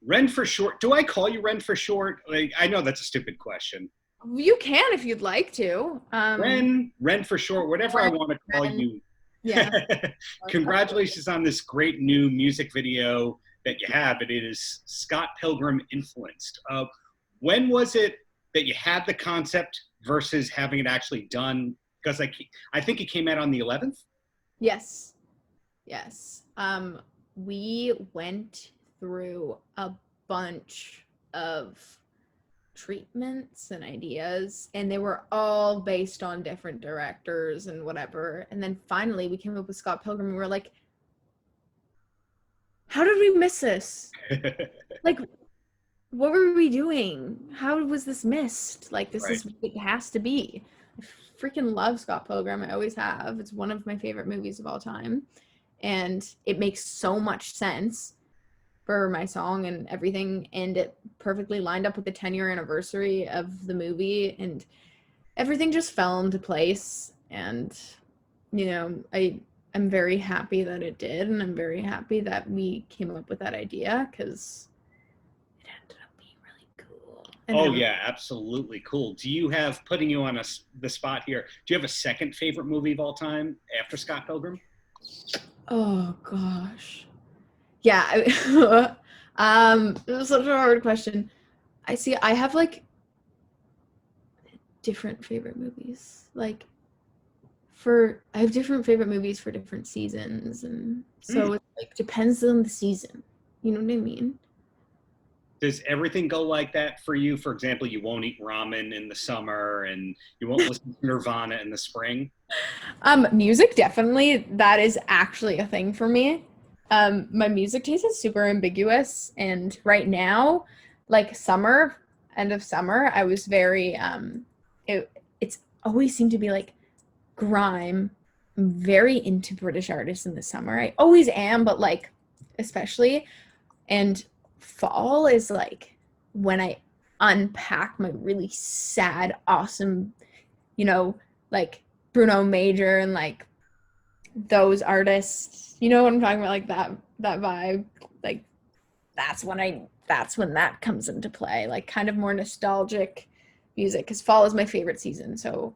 Ren for short. Do I call you Ren for short? Like, I know that's a stupid question. You can if you'd like to. Ren for short, whatever I want to call you. Yeah. Congratulations on this great new music video that you have. It is Scott Pilgrim influenced. When was it that you had the concept versus having it actually done? Because I think it came out on the 11th. Yes. We went through a bunch of treatments and ideas, and they were all based on different directors and whatever. And then finally we came up with Scott Pilgrim, and we were like, how did we miss this? Like, what were we doing? How was this missed? Like, this is what it has to be. I freaking love Scott Pilgrim. I always have. It's one of my favorite movies of all time. And it makes so much sense for my song and everything. And it perfectly lined up with the 10-year anniversary of the movie. And everything just fell into place. And, you know, I'm very happy that it did. And I'm very happy that we came up with that idea, because it ended up being really cool. And yeah, absolutely cool. Do you have, putting you on the spot here, do you have a second favorite movie of all time after Scott Pilgrim? Oh gosh. Yeah. It was such a hard question. I have like different favorite movies. Like I have different favorite movies for different seasons, and so it like depends on the season. You know what I mean? Does everything go like that for you? For example, you won't eat ramen in the summer and you won't listen to Nirvana in the spring? Music, definitely. That is actually a thing for me. My music taste is super ambiguous, and right now, like summer, end of summer, I was very it's always seemed to be like grime. I'm very into British artists in the summer. I always am, but like especially. And fall is like when I unpack my really sad, awesome, like Bruno Major and like those artists. You know what I'm talking about? Like that vibe. Like that's when that comes into play. Like kind of more nostalgic music, because fall is my favorite season. So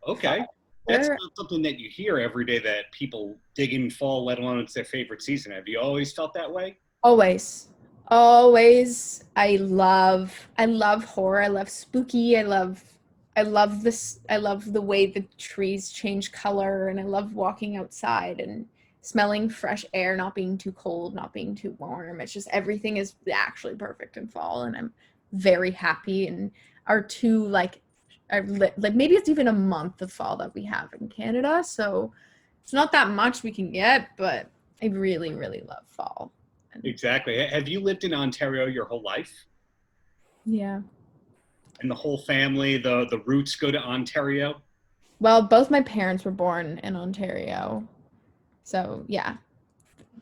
okay. That's not something that you hear every day, that people dig in fall, let alone it's their favorite season. Have you always felt that way? Always. I love horror. I love spooky. I love this. I love the way the trees change color, and I love walking outside and smelling fresh air, not being too cold, not being too warm. It's just everything is actually perfect in fall, and I'm very happy. And our two like maybe it's even a month of fall that we have in Canada, so it's not that much we can get, but I really, really love fall. Exactly. Have you lived in Ontario your whole life? Yeah. And the whole family, the roots go to Ontario? Well, both my parents were born in Ontario. So, yeah.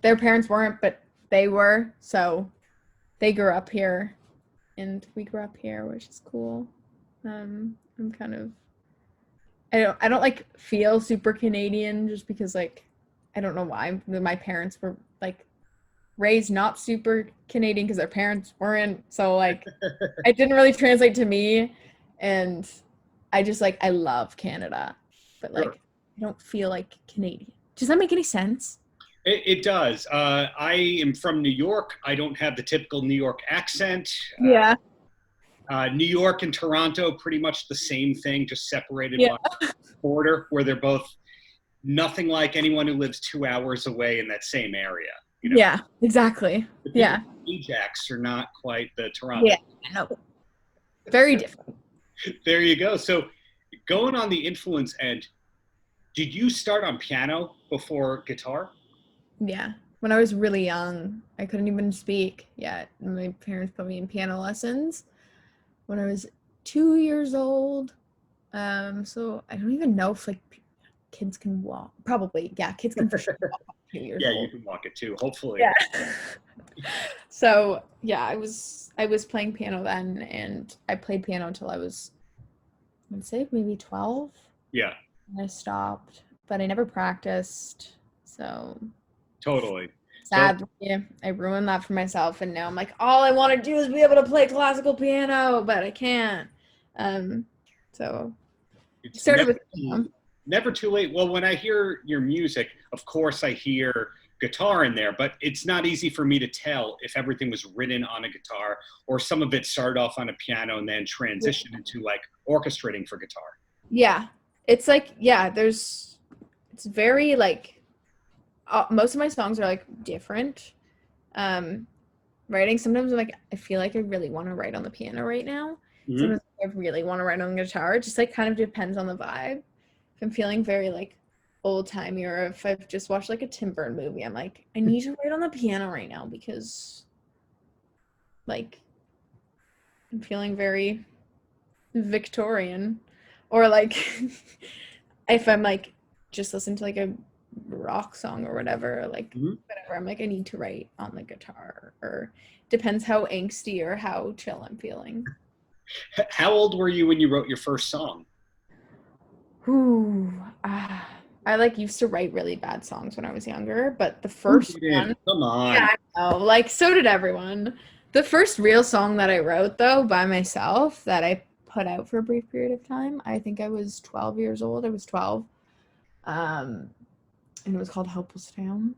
Their parents weren't, but they were. So, they grew up here, and we grew up here, which is cool. I'm kind of I don't like feel super Canadian, just because like I don't know why. My parents were like raised not super Canadian because their parents weren't, so like it didn't really translate to me, and I just like I love Canada, but like I don't feel like Canadian. Does that make any sense? It does. I am from New York. I don't have the typical New York accent. Yeah. New York and Toronto, pretty much the same thing, just separated by the border, where they're both nothing like anyone who lives 2 hours away in that same area. You know? Yeah, exactly. Yeah. Ajax are not quite the Toronto. Yeah, no. Very different. There you go. So going on the influence end, did you start on piano before guitar? Yeah. When I was really young, I couldn't even speak yet. My parents put me in piano lessons when I was 2 years old. So I don't even know if like kids can walk. Probably, yeah, kids can for sure walk 2 years old. Yeah, you can walk it too, hopefully. Yeah. So yeah, I was playing piano then, and I played piano until I was, I'd say maybe 12. Yeah. And I stopped, but I never practiced. So totally. Sadly, I ruined that for myself, and now I'm like, all I want to do is be able to play classical piano, but I can't. So It's started with never too late. Well, when I hear your music, of course I hear guitar in there, but it's not easy for me to tell if everything was written on a guitar or some of it started off on a piano and then transitioned into like orchestrating for guitar. Yeah, it's like, it's very like, most of my songs are like different. Writing, sometimes I'm like, I feel like I really want to write on the piano right now. Mm-hmm. Sometimes I really want to write on the guitar. It just like kind of depends on the vibe. If I'm feeling very like old timey, or if I've just watched like a Tim Burton movie, I'm like, I need to write on the piano right now because like I'm feeling very Victorian. Or like if I'm like just listening to like a rock song or whatever, like whatever, I'm like, I need to write on the guitar, or depends how angsty or how chill I'm feeling. How old were you when you wrote your first song? I like used to write really bad songs when I was younger, but the first one, come on. Yeah, I know, like so did everyone. The first real song that I wrote though by myself that I put out for a brief period of time, I think I was 12 years old. I was 12. And it was called Hopeless Town.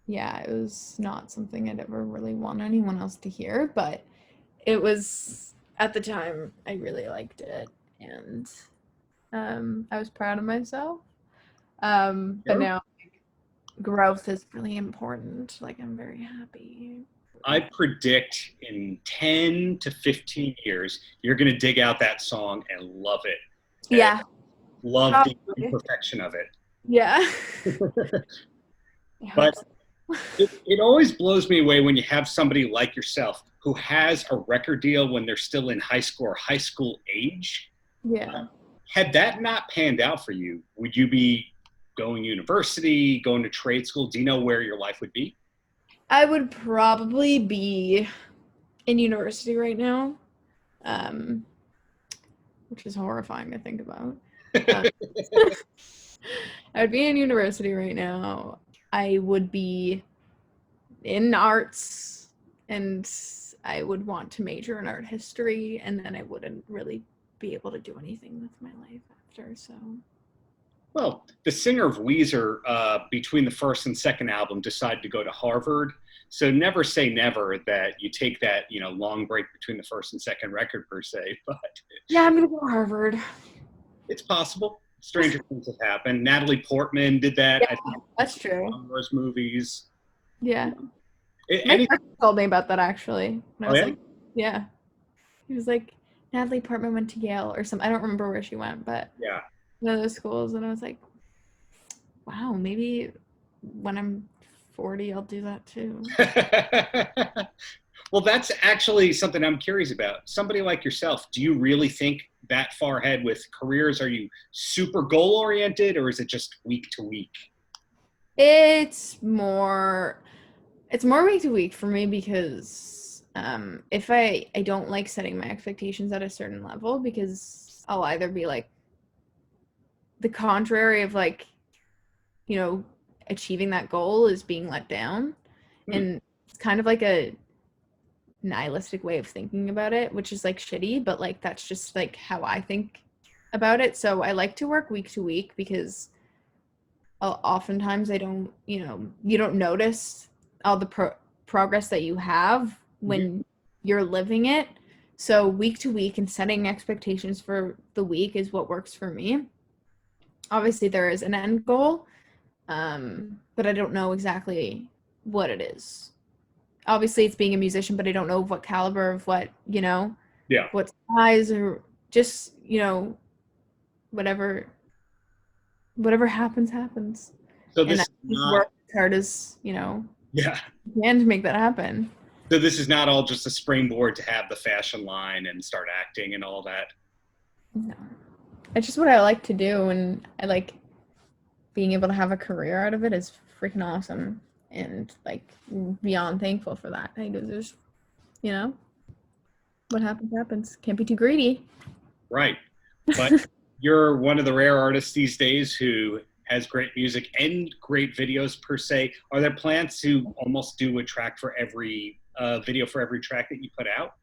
Yeah, it was not something I'd ever really want anyone else to hear, but it was, at the time, I really liked it, and I was proud of myself. But now growth is really important. Like, I'm very happy. I predict in 10 to 15 years, you're going to dig out that song and love it. Yeah. Love the imperfection of it. Yeah. But it always blows me away when you have somebody like yourself who has a record deal when they're still in high school or high school age. Yeah. Had that not panned out for you, would you be going to university, going to trade school? Do you know where your life would be? I would probably be in university right now, which is horrifying to think about. I would be in university right now. I would be in arts, and I would want to major in art history, and then I wouldn't really be able to do anything with my life after. So, well, the singer of Weezer, between the first and second album, decided to go to Harvard. So never say never that you take that, long break between the first and second record per se. But yeah, I'm gonna go to Harvard. It's possible. Stranger things have happened. Natalie Portman did that. Yeah, I think that's true. Those movies. Yeah. My friend told me about that actually. And I was like, yeah. He was like, Natalie Portman went to Yale or something. I don't remember where she went, but yeah, one of those schools. And I was like, wow, maybe when I'm 40, I'll do that too. Well, that's actually something I'm curious about. Somebody like yourself, do you really think that far ahead with careers? Are you super goal oriented, or is it just week to week? It's more week to week for me because if I don't like setting my expectations at a certain level, because I'll either be like the contrary of like, achieving that goal is being let down. And it's kind of like a nihilistic way of thinking about it, which is like shitty, but like that's just like how I think about it. So I like to work week to week because oftentimes I don't, you don't notice all the progress that you have when you're living it. So week to week and setting expectations for the week is what works for me. Obviously there is an end goal, but I don't know exactly what it is. Obviously it's being a musician, but I don't know what caliber of what, what size, or just, whatever happens. So this and work as hard as, can to make that happen. So this is not all just a springboard to have the fashion line and start acting and all that? No. It's just what I like to do, and I like being able to have a career out of it is freaking awesome. And like beyond thankful for that. I think there's, what happens. Can't be too greedy. Right. But you're one of the rare artists these days who has great music and great videos per se. Are there plans to almost do a track for every video for every track that you put out?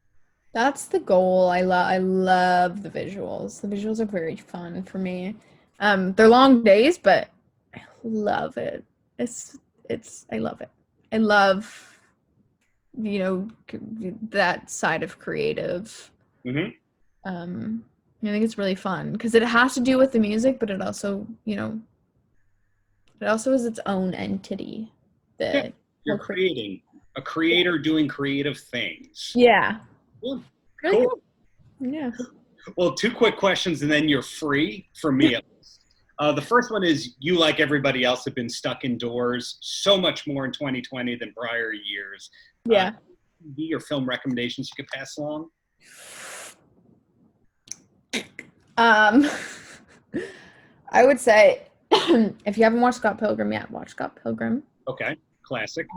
That's the goal. I love the visuals. The visuals are very fun for me. They're long days, but I love it. I love it. I love, you know, that side of creative. Mm-hmm. I think it's really fun because it has to do with the music, but it also, you know, it also is its own entity. That You're creating a creator doing creative things. Yeah. Cool. Really Cool. Yeah. Well, 2 quick questions and then you're free for me. The first one is, you, like everybody else, have been stuck indoors so much more in 2020 than prior years. Yeah. TV or film recommendations you could pass along? I would say if you haven't watched Scott Pilgrim yet, watch Scott Pilgrim. Okay, classic.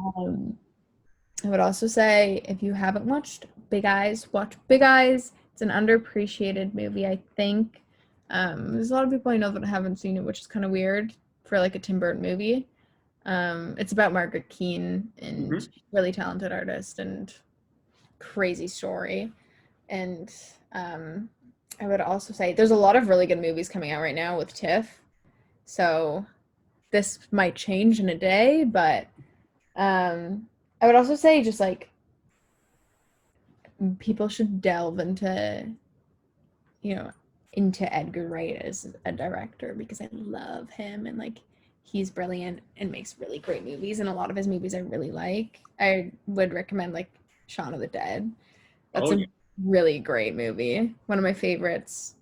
I would also say if you haven't watched Big Eyes, watch Big Eyes. It's an underappreciated movie, I think. There's a lot of people I know that haven't seen it, which is kind of weird for like a Tim Burton movie. It's about Margaret Keane, and really talented artist and crazy story. And I would also say there's a lot of really good movies coming out right now with TIFF. So this might change in a day, but I would also say just like people should delve into, you know, into Edgar Wright as a director, because I love him and like he's brilliant and makes really great movies, and a lot of his movies I really like. I would recommend like Shaun of the Dead. That's a really great movie, one of my favorites.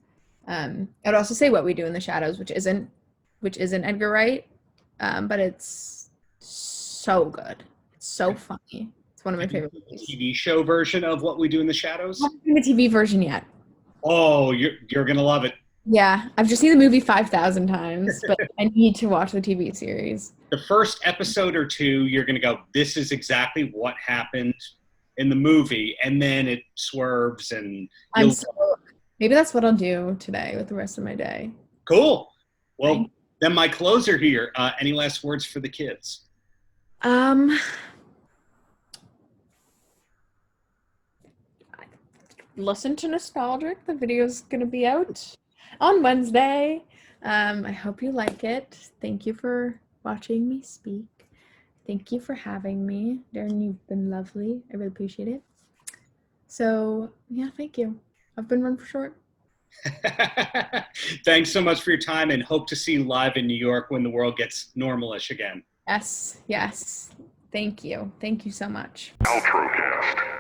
I would also say What We Do in the Shadows, which isn't Edgar Wright, but it's so good. It's so funny. It's one of my favorite movies. TV show version of What We Do in the Shadows? I haven't seen the TV version yet. Oh, you're gonna love it. Yeah, I've just seen the movie 5,000 times, but I need to watch the TV series. The first episode or 2, you're gonna go, this is exactly what happened in the movie, and then it swerves and maybe that's what I'll do today with the rest of my day. Cool. Well, then my closer here. Any last words for the kids? Listen to Nostalgic. The video's gonna be out on Wednesday. I hope you like it. Thank you for watching me speak. Thank you for having me. Darren, you've been lovely. I really appreciate it. So, yeah, thank you. I've been renforshort. Thanks so much for your time, and hope to see you live in New York when the world gets normalish again. Yes. Thank you. Thank you so much. Paltrocast.